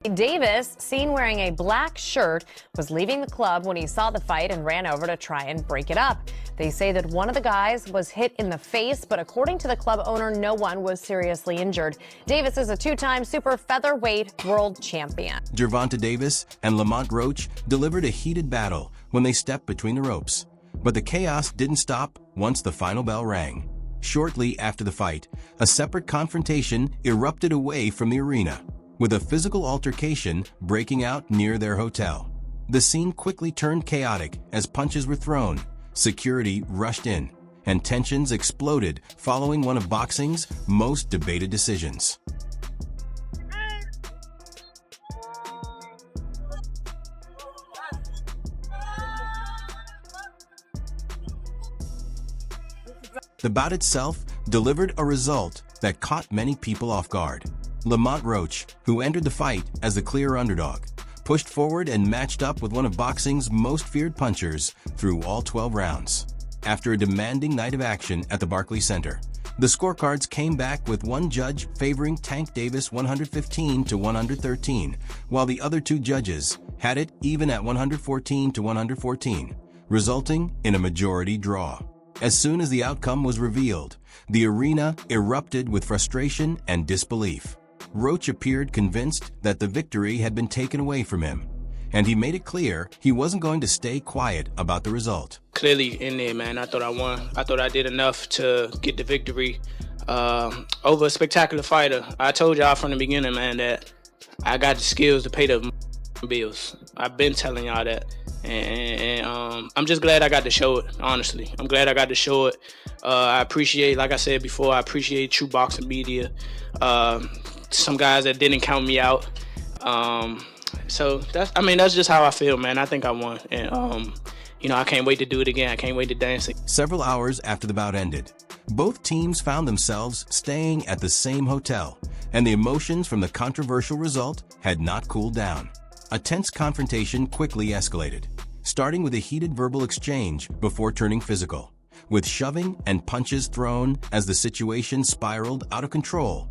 Davis, seen wearing a black shirt, was leaving the club when he saw the fight and ran over to try and break it up. They say that one of the guys was hit in the face, but according to the club owner, no one was seriously injured. Davis is a two-time super featherweight world champion. Gervonta Davis and Lamont Roach delivered a heated battle when they stepped between the ropes. But the chaos didn't stop once the final bell rang. Shortly after the fight, a separate confrontation erupted away from the arena, with a physical altercation breaking out near their hotel. The scene quickly turned chaotic as punches were thrown, security rushed in, and tensions exploded following one of boxing's most debated decisions. The bout itself delivered a result that caught many people off guard. Lamont Roach, who entered the fight as the clear underdog, pushed forward and matched up with one of boxing's most feared punchers through all 12 rounds. After a demanding night of action at the Barclays Center, the scorecards came back with one judge favoring Tank Davis 115-113, while the other two judges had it even at 114-114, resulting in a majority draw. As soon as the outcome was revealed, the arena erupted with frustration and disbelief. Roach appeared convinced that the victory had been taken away from him, and he made it clear he wasn't going to stay quiet about the result. Clearly in there, man, I thought I won. I thought I did enough to get the victory over a spectacular fighter. I told y'all from the beginning, man, that I got the skills to pay the bills. I've been telling y'all that. And I'm just glad I got to show it, honestly. I'm glad I got to show it. I appreciate, like I said before, I appreciate True Boxing Media. Some guys that didn't count me out. So that's just how I feel, man. I think I won. And, I can't wait to do it again. I can't wait to dance it. Several hours after the bout ended, both teams found themselves staying at the same hotel, and the emotions from the controversial result had not cooled down. A tense confrontation quickly escalated, starting with a heated verbal exchange before turning physical, with shoving and punches thrown as the situation spiraled out of control.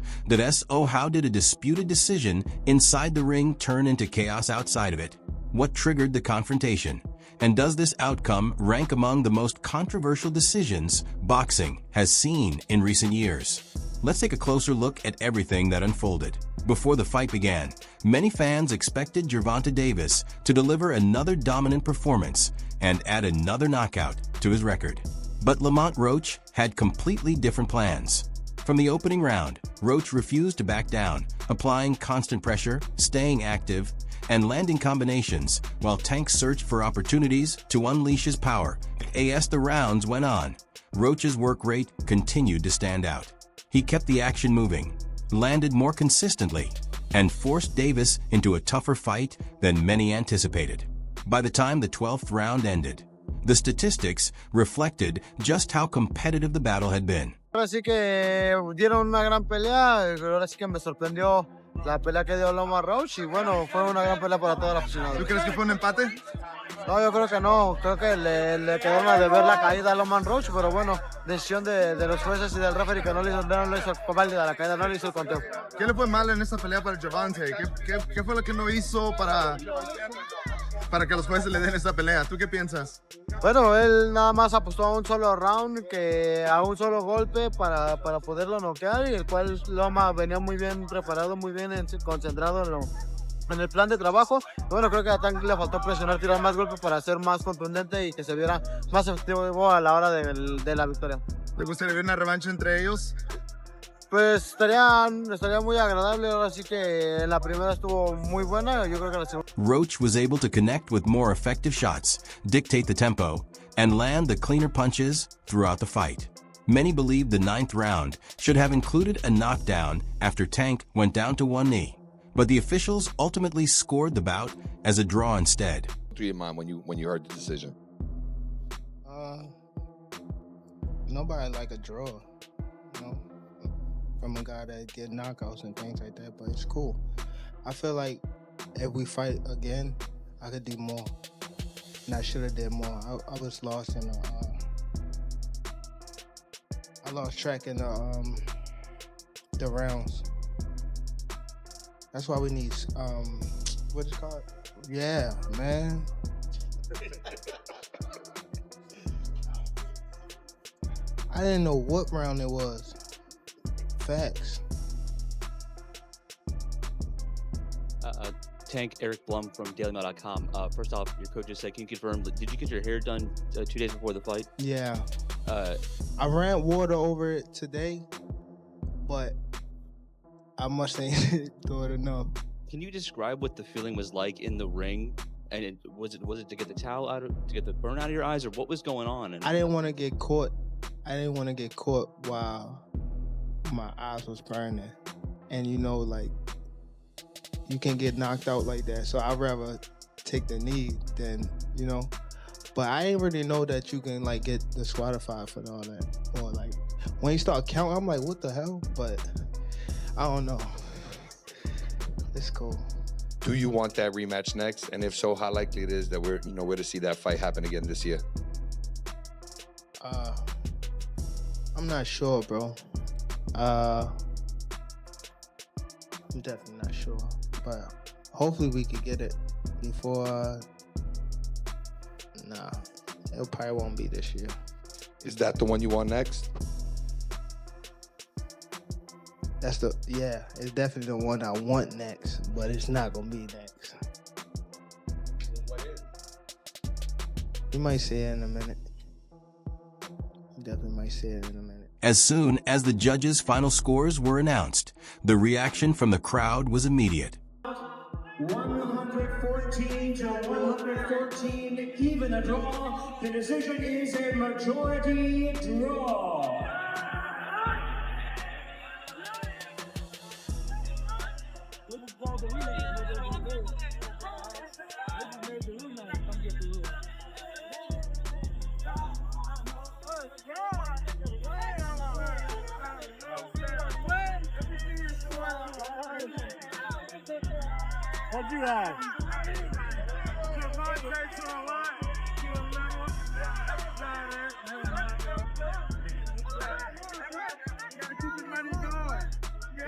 How did a disputed decision inside the ring turn into chaos outside of it? What triggered the confrontation? And does this outcome rank among the most controversial decisions boxing has seen in recent years? Let's take a closer look at everything that unfolded. Before the fight began, many fans expected Gervonta Davis to deliver another dominant performance and add another knockout to his record. But Lamont Roach had completely different plans. From the opening round, Roach refused to back down, applying constant pressure, staying active, and landing combinations, while Tank searched for opportunities to unleash his power. As the rounds went on, Roach's work rate continued to stand out. He kept the action moving, landed more consistently, and forced Davis into a tougher fight than many anticipated. By the time the 12th round ended, the statistics reflected just how competitive the battle had been. Ahora sí que dieron una gran pelea, ahora sí que me sorprendió la pelea que dio Lamont Roach y bueno, fue una gran pelea para toda la aficionada. ¿Tú crees que fue un empate? No, yo creo que no, creo que le quedaron a deber la caída a Lamont Roach, pero bueno, decisión de los jueces y del referee que no le hizo válida la caída, no le hizo el conteo. ¿Qué le fue mal en esta pelea para Gervonta? ¿Qué fue lo que no hizo para que los jueces le den esta pelea? ¿Tú qué piensas? Bueno, él nada más apostó a un solo round, a un solo golpe para poderlo noquear, y el cual Loma venía muy bien preparado, muy bien concentrado en el plan de trabajo. Bueno, creo que a Tank le faltó presionar, tirar más golpes para ser más contundente y que se viera más efectivo a la hora de la victoria. ¿Te gustaría ver una revancha entre ellos? Pues estaría muy agradable. Ahora sí que la primera estuvo muy buena. Yo creo que la segunda. Roach was able to connect with more effective shots, dictate the tempo, and land the cleaner punches throughout the fight. Many believed the 9th round should have included a knockdown after Tank went down to one knee, but the officials ultimately scored the bout as a draw instead. Through your mind when you heard the decision? Nobody like a draw, you know, from a guy that get knockouts and things like that, but it's cool. I feel like if we fight again, I could do more, and I should have did more. I was lost in I lost track in the rounds. That's why we need what is it called? Yeah, man. I didn't know what round it was. Facts. Tank Eric Blum from DailyMail.com. First off, your coach just said, can you confirm, did you get your hair done 2 days before the fight? Yeah. I ran water over it today, but I must ain't do it enough. Can you describe what the feeling was like in the ring? And was it to get the towel out to get the burn out of your eyes, or what was going on? And I didn't want to get caught. I didn't want to get caught while my eyes was burning, and you know, like, you can get knocked out like that. So I'd rather take the knee than, you know. But I didn't really know that you can like get disqualified for all that. Or like when you start counting, I'm like, what the hell? But I don't know. It's cool. Do you want that rematch next? And if so, how likely it is that we're to see that fight happen again this year? I'm not sure, bro. I'm definitely not sure. But hopefully we could get it before. Nah, it probably won't be this year. Is that the one you want next? It's definitely the one I want next, but it's not gonna be next. You might see it in a minute. You definitely might see it in a minute. As soon as the judges' final scores were announced, the reaction from the crowd was immediate. 114 to 114, even a draw. The decision is a majority draw. What'd you have?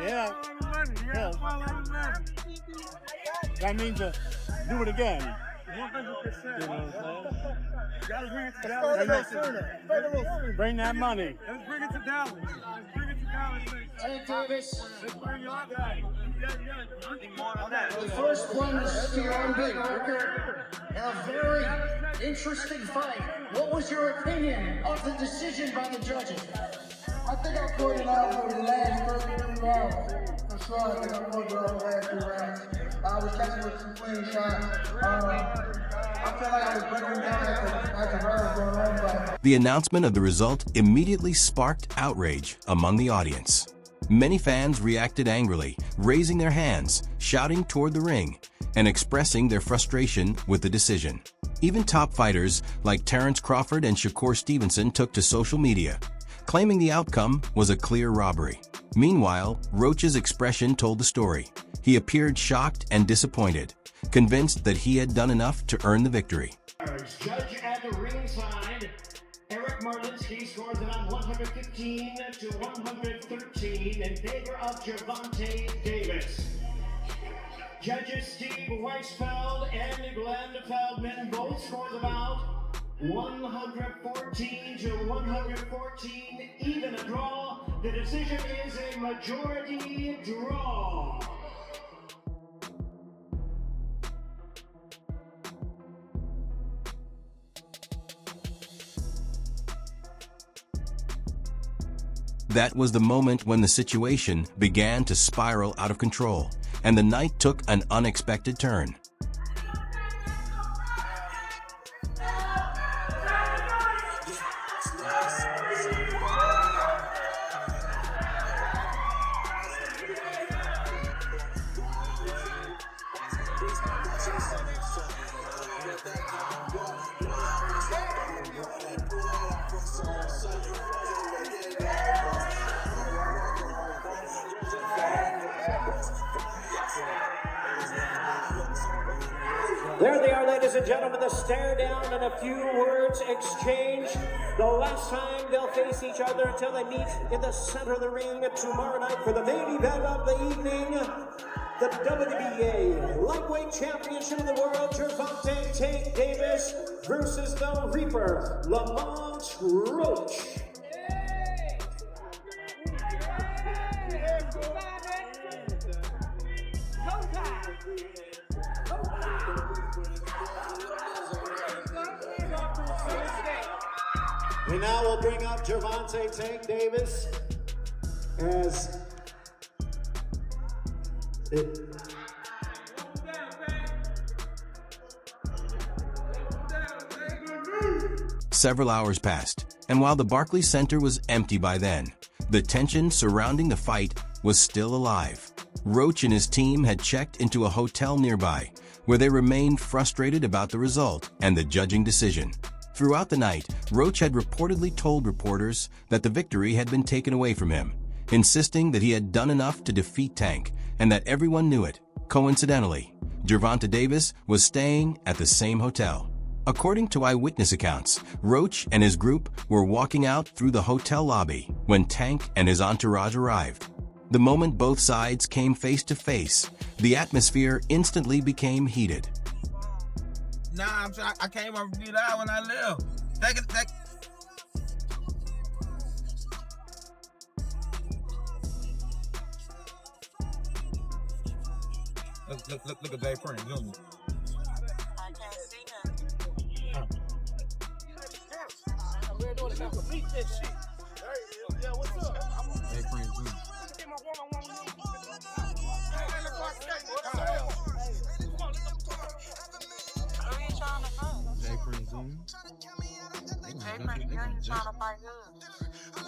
Yeah. That means to do it again. 100%. You know what I'm saying? Bring that money. Let's bring it to Dallas. Hey, Davis. The first one is to your own big record. A very interesting fight. What was your opinion of the decision by the judges? I think I put it out for the last 33 rounds. For sure, I think I put it out the last 3 rounds. I was catching with some clean shots. I felt like I was breaking down as the round going on. But The announcement of the result immediately sparked outrage among the audience. Many fans reacted angrily, raising their hands, shouting toward the ring, and expressing their frustration with the decision. Even top fighters like Terrence Crawford and Shakur Stevenson took to social media, claiming the outcome was a clear robbery. Meanwhile, Roach's expression told the story. He appeared shocked and disappointed, convinced that he had done enough to earn the victory. Judge at the ringside, Eric Marlinsky scores it on 115 to 113 in favor of Gervonta Davis. Judges Steve Weisfeld and Glenn Feldman both scores about 114 to 114, even a draw. The decision is a majority draw. That was the moment when the situation began to spiral out of control, and the night took an unexpected turn. There they are, ladies and gentlemen, the stare down and a few words exchanged. The last time they'll face each other until they meet in the center of the ring tomorrow night for the main event of the evening. the WBA Lightweight Championship of the World, Gervonta "Tank" Davis versus the Reaper, Lamont Roach. We now will bring up Gervonta "Tank" Davis as Several hours passed, and while the Barclays Center was empty by then, the tension surrounding the fight was still alive. Roach and his team had checked into a hotel nearby, where they remained frustrated about the result and the judging decision. Throughout the night, Roach had reportedly told reporters that the victory had been taken away from him, insisting that he had done enough to defeat Tank and that everyone knew it. Coincidentally, Gervonta Davis was staying at the same hotel. According to eyewitness accounts, Roach and his group were walking out through the hotel lobby when Tank and his entourage arrived. The moment both sides came face to face, the atmosphere instantly became heated. Nah, I came up and beat out when I left. Look at Jay Prince, Jr. I can't see nothing. We're doing it. Complete this shit. Yeah, what's up? Jay Prince, Jr. Jay Prince, Jr. Jay Prince, Jr. trying to fight good.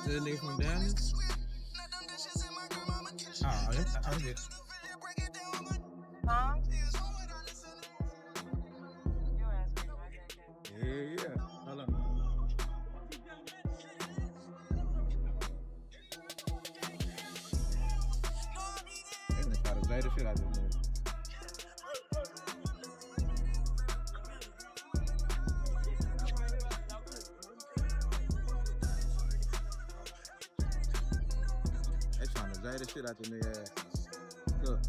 This nigga from Dallas? Oh, that's it. Huh? Yeah. Hold on. They're gonna try to play the shit out of this nigga. They trying to play the shit out the nigga ass. Look.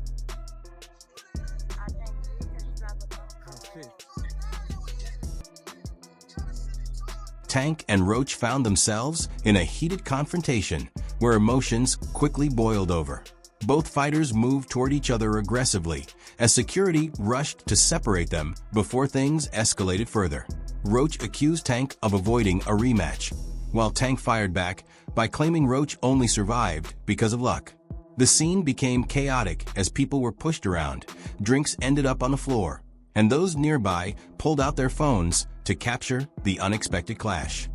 Tank and Roach found themselves in a heated confrontation where emotions quickly boiled over. Both fighters moved toward each other aggressively as security rushed to separate them before things escalated further. Roach accused Tank of avoiding a rematch, while Tank fired back by claiming Roach only survived because of luck. The scene became chaotic as people were pushed around, drinks ended up on the floor, and those nearby pulled out their phones to capture the unexpected clash.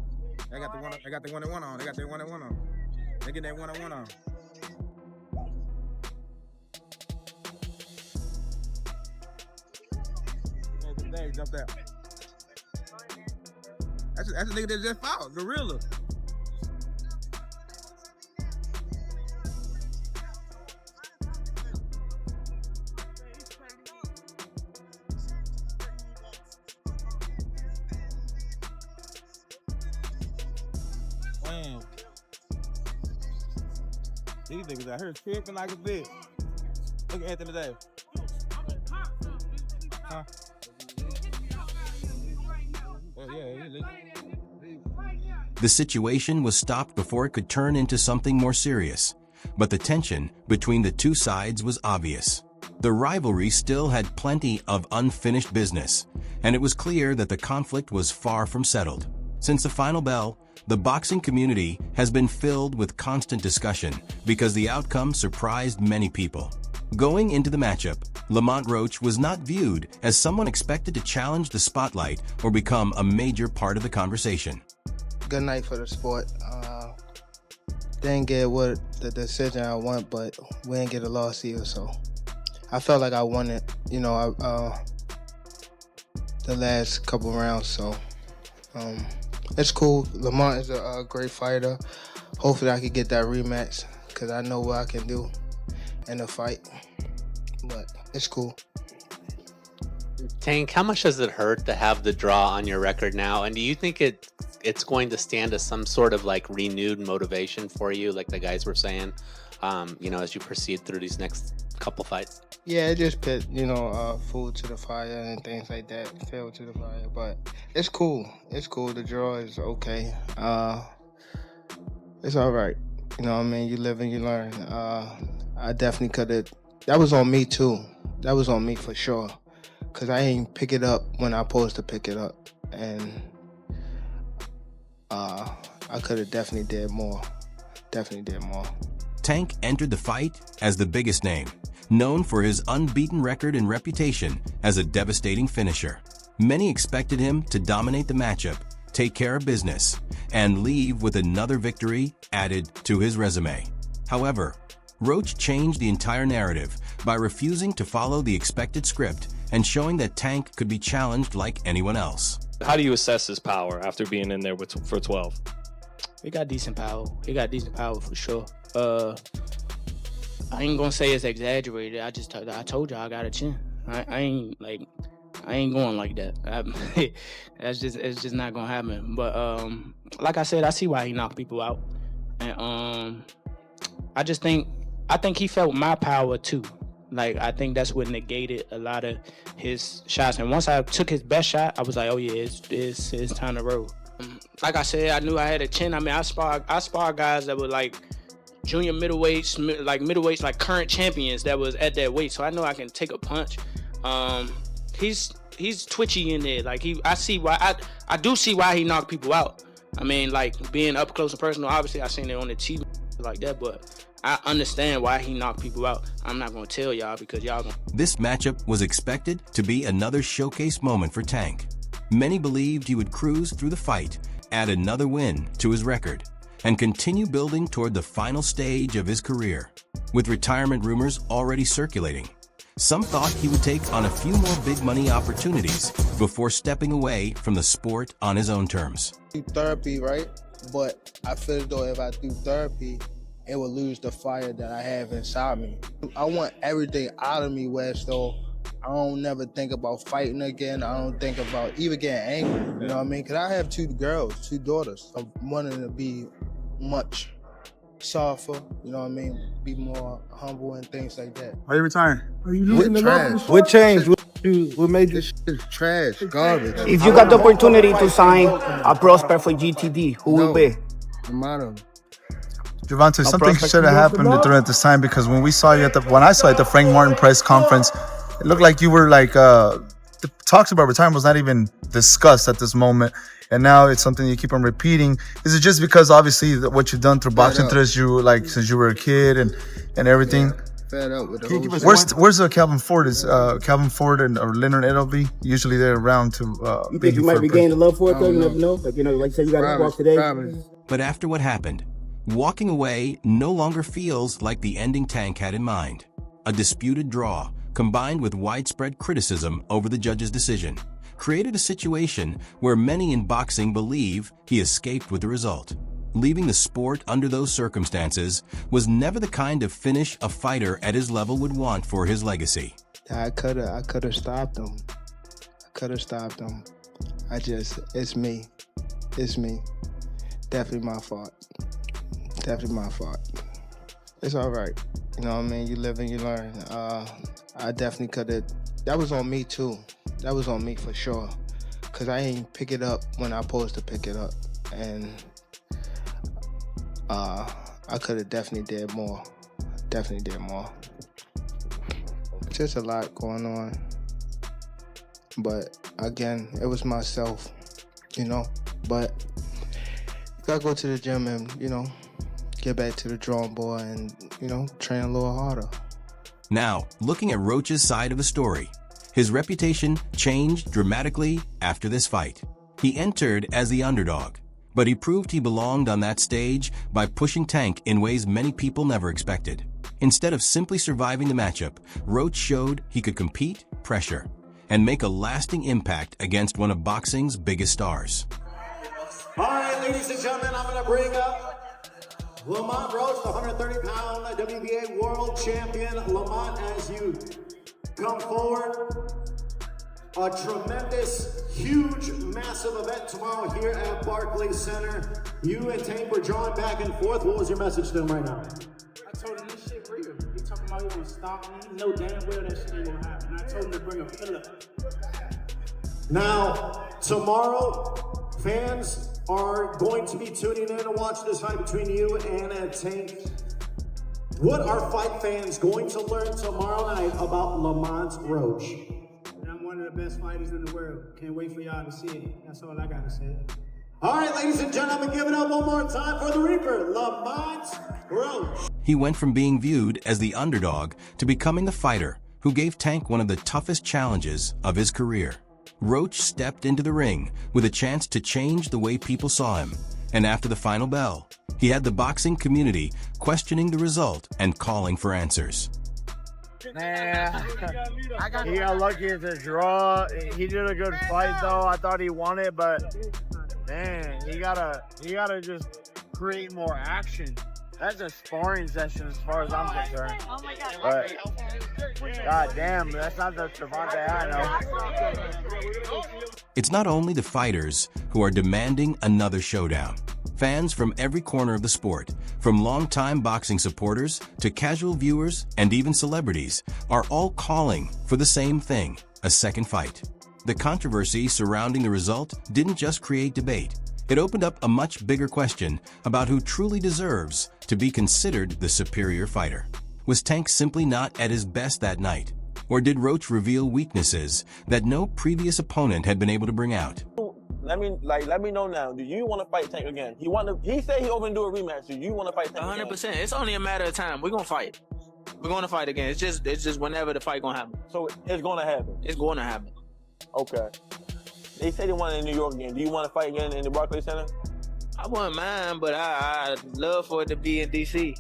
They got the one and one on. They got that one and one on. They get that one and one on. They jumped out. That's the nigga that just fought, Gorilla. Man. These niggas out here tripping like a bitch. Look at Anthony Davis. Huh? Well, yeah, The situation was stopped before it could turn into something more serious, but the tension between the two sides was obvious. The rivalry still had plenty of unfinished business, and it was clear that the conflict was far from settled. Since the final bell, the boxing community has been filled with constant discussion because the outcome surprised many people. Going into the matchup, Lamont Roach was not viewed as someone expected to challenge the spotlight or become a major part of the conversation. Good night for the sport. Didn't get what the decision I want, but we didn't get a loss either, so I felt like I won it, the last couple rounds, so it's cool. Lamont is a great fighter. Hopefully I can get that rematch because I know what I can do in a fight, but it's cool. Tank, how much does it hurt to have the draw on your record now? And do you think it's going to stand as some sort of like renewed motivation for you, like the guys were saying, as you proceed through these next couple fights? Yeah, it just put, food to the fire and things like that, fuel to the fire. But it's cool. It's cool. The draw is okay. It's all right. You know what I mean? You live and you learn. I definitely could have. That was on me, too. That was on me for sure. Because I ain't pick it up when I supposed to pick it up. And I could have definitely did more. Definitely did more. Tank entered the fight as the biggest name, known for his unbeaten record and reputation as a devastating finisher. Many expected him to dominate the matchup, take care of business, and leave with another victory added to his resume. However, Roach changed the entire narrative by refusing to follow the expected script and showing that Tank could be challenged like anyone else. How do you assess his power after being in there for 12? He got decent power. He got decent power for sure. I ain't gonna say it's exaggerated. I told y'all I got a chin. I ain't going like that. It's just not gonna happen. But like I said, I see why he knocked people out, and I think he felt my power too. Like, I think that's what negated a lot of his shots. And once I took his best shot, I was like, oh yeah, it's time to roll. Like I said, I knew I had a chin. I mean, I spar guys that were like junior middleweights, like current champions that was at that weight. So I know I can take a punch. He's twitchy in there. Like, I do see why he knocked people out. I mean, like, being up close and personal, obviously I seen it on the TV like that, but I understand why he knocked people out. I'm not going to tell y'all because y'all gonna... This matchup was expected to be another showcase moment for Tank. Many believed he would cruise through the fight, add another win to his record, and continue building toward the final stage of his career. With retirement rumors already circulating, some thought he would take on a few more big money opportunities before stepping away from the sport on his own terms. Do therapy, right? But I feel as though if I do therapy, it will lose the fire that I have inside me. I want everything out of me where so I don't never think about fighting again. I don't think about even getting angry, you know what I mean? Because I have two daughters. I'm wanting to be much softer, you know what I mean? Be more humble and things like that. Are you retiring? Are you losing the trash? What changed? What made this shit trash, garbage? If you got the opportunity to sign a prospect for GTD, who will be? Gervonta, something should have happened during this time, because when I saw you at the Frank Martin press conference, it looked like you were like the talks about retirement was not even discussed at this moment, and now it's something you keep on repeating. Is it just because obviously what you've done through boxing since you were a kid and everything? Fed up with Where's Calvin Ford? Is Calvin Ford or Leonard Edelby usually they're around to? You think you might be gaining love for it though? You never know. Like you said, you got to walk today. But after what happened, walking away no longer feels like the ending Tank had in mind. A disputed draw, combined with widespread criticism over the judge's decision, created a situation where many in boxing believe he escaped with the result. Leaving the sport under those circumstances was never the kind of finish a fighter at his level would want for his legacy. I could have stopped him. It's me. Definitely my fault. It's all right. You know what I mean? You live and you learn. I definitely could have. That was on me too. That was on me for sure. Because I ain't pick it up when I supposed to pick it up. And I could have definitely did more. Just a lot going on. But again, it was myself, you know. But you gotta go to the gym and, you know, get back to the drawing board and, you know, train a little harder. Now, looking at Roach's side of the story, his reputation changed dramatically after this fight. He entered as the underdog, but he proved he belonged on that stage by pushing Tank in ways many people never expected. Instead of simply surviving the matchup, Roach showed he could compete, pressure, and make a lasting impact against one of boxing's biggest stars. All right, ladies and gentlemen, I'm going to bring up Lamont Roach, the 130-pound WBA world champion. Lamont, as you come forward, a tremendous, huge, massive event tomorrow here at Barclays Center. You and Tank were drawing back and forth. What was your message to him right now? I told him this shit real. He talking about gonna stop me. He know damn well that shit ain't gonna happen. I told him to bring a pillow. Now, tomorrow, fans are going to be tuning in to watch this fight between you and Tank. What are fight fans going to learn tomorrow night about Lamont Roach? I'm one of the best fighters in the world. Can't wait for y'all to see it. That's all I gotta say. All right, ladies and gentlemen, give it up one more time for the Reaper, Lamont Roach. He went from being viewed as the underdog to becoming the fighter who gave Tank one of the toughest challenges of his career. Roach stepped into the ring with a chance to change the way people saw him, and after the final bell, he had the boxing community questioning the result and calling for answers. Man, he got lucky at the draw. He did a good fight though. I thought he won it, but man, he gotta just create more action. That's a sparring session as far as I'm concerned. Oh my God. But God damn, that's not the Gervonta I know. It's not only the fighters who are demanding another showdown. Fans from every corner of the sport, from longtime boxing supporters to casual viewers and even celebrities, are all calling for the same thing, a second fight. The controversy surrounding the result didn't just create debate. It opened up a much bigger question about who truly deserves to be considered the superior fighter. Was Tank simply not at his best that night? Or did Roach reveal weaknesses that no previous opponent had been able to bring out? Let me know now. Do you want to fight Tank again? He said he open to do a rematch. Do you want to fight Tank 100%. again? It's only a matter of time. We're gonna fight. We're gonna fight again. It's just whenever the fight gonna happen. So it's gonna happen. It's gonna happen. Okay. They say they want it in New York again. Do you want to fight again in the Barclays Center? I wouldn't mind, but I'd love for it to be in DC.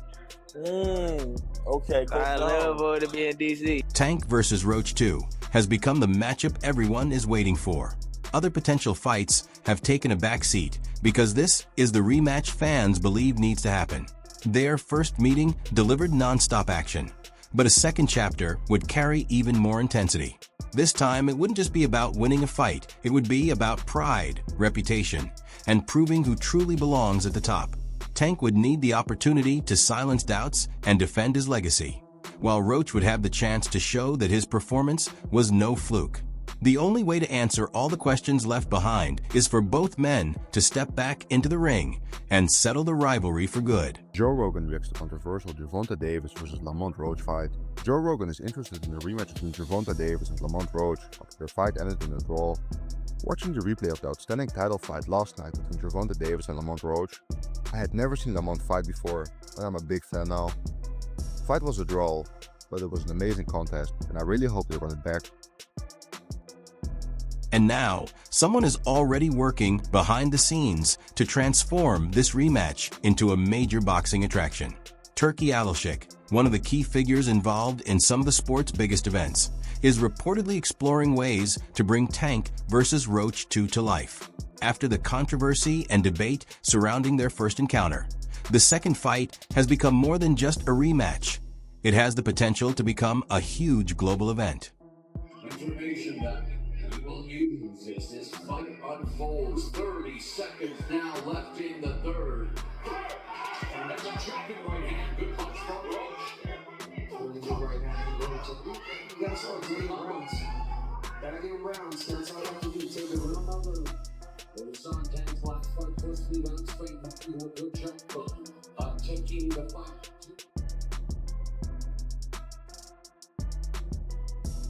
Okay, cool. I'd love for it to be in DC. Tank versus Roach 2 has become the matchup everyone is waiting for. Other potential fights have taken a back seat because this is the rematch fans believe needs to happen. Their first meeting delivered non-stop action, but a second chapter would carry even more intensity. This time, it wouldn't just be about winning a fight, it would be about pride, reputation, and proving who truly belongs at the top. Tank would need the opportunity to silence doubts and defend his legacy, while Roach would have the chance to show that his performance was no fluke. The only way to answer all the questions left behind is for both men to step back into the ring and settle the rivalry for good. Joe Rogan reacts to the controversial Gervonta Davis versus Lamont Roach fight. Joe Rogan is interested in a rematch between Gervonta Davis and Lamont Roach after their fight ended in a draw. Watching the replay of the outstanding title fight last night between Gervonta Davis and Lamont Roach, I had never seen Lamont fight before, but I'm a big fan now. The fight was a draw, but it was an amazing contest, and I really hope they run it back. And now, someone is already working behind the scenes to transform this rematch into a major boxing attraction. Turki Alashik, one of the key figures involved in some of the sport's biggest events, is reportedly exploring ways to bring Tank versus Roach 2 to life. After the controversy and debate surrounding their first encounter, the second fight has become more than just a rematch. It has the potential to become a huge global event. Information that we will use as this fight unfolds. 30 seconds now left in the third. And that's a chopping right hand. Good punch from Roach. Really good right hand from Roach. You gotta start getting rounds. Gotta get rounds. That's all you have to do. Take it round by round. Well, it's on Tank's last fight. First lead on Spain. You know, good job of taking the fight.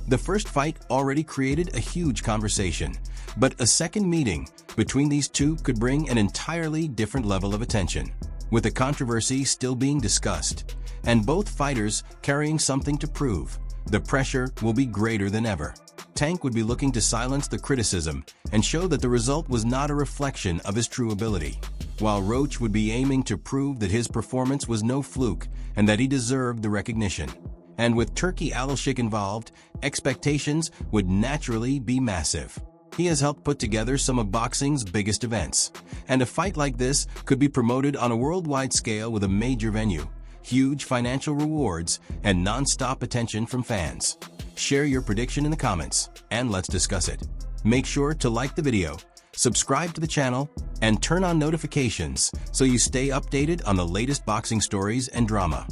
The first fight already created a huge conversation, but a second meeting between these two could bring an entirely different level of attention, with the controversy still being discussed, and both fighters carrying something to prove. The pressure will be greater than ever. Tank would be looking to silence the criticism and show that the result was not a reflection of his true ability, while Roach would be aiming to prove that his performance was no fluke and that he deserved the recognition. And with Turki Alashik involved, expectations would naturally be massive. He has helped put together some of boxing's biggest events, and a fight like this could be promoted on a worldwide scale with a major venue, huge financial rewards, and non-stop attention from fans. Share your prediction in the comments, and let's discuss it. Make sure to like the video, subscribe to the channel, and turn on notifications so you stay updated on the latest boxing stories and drama.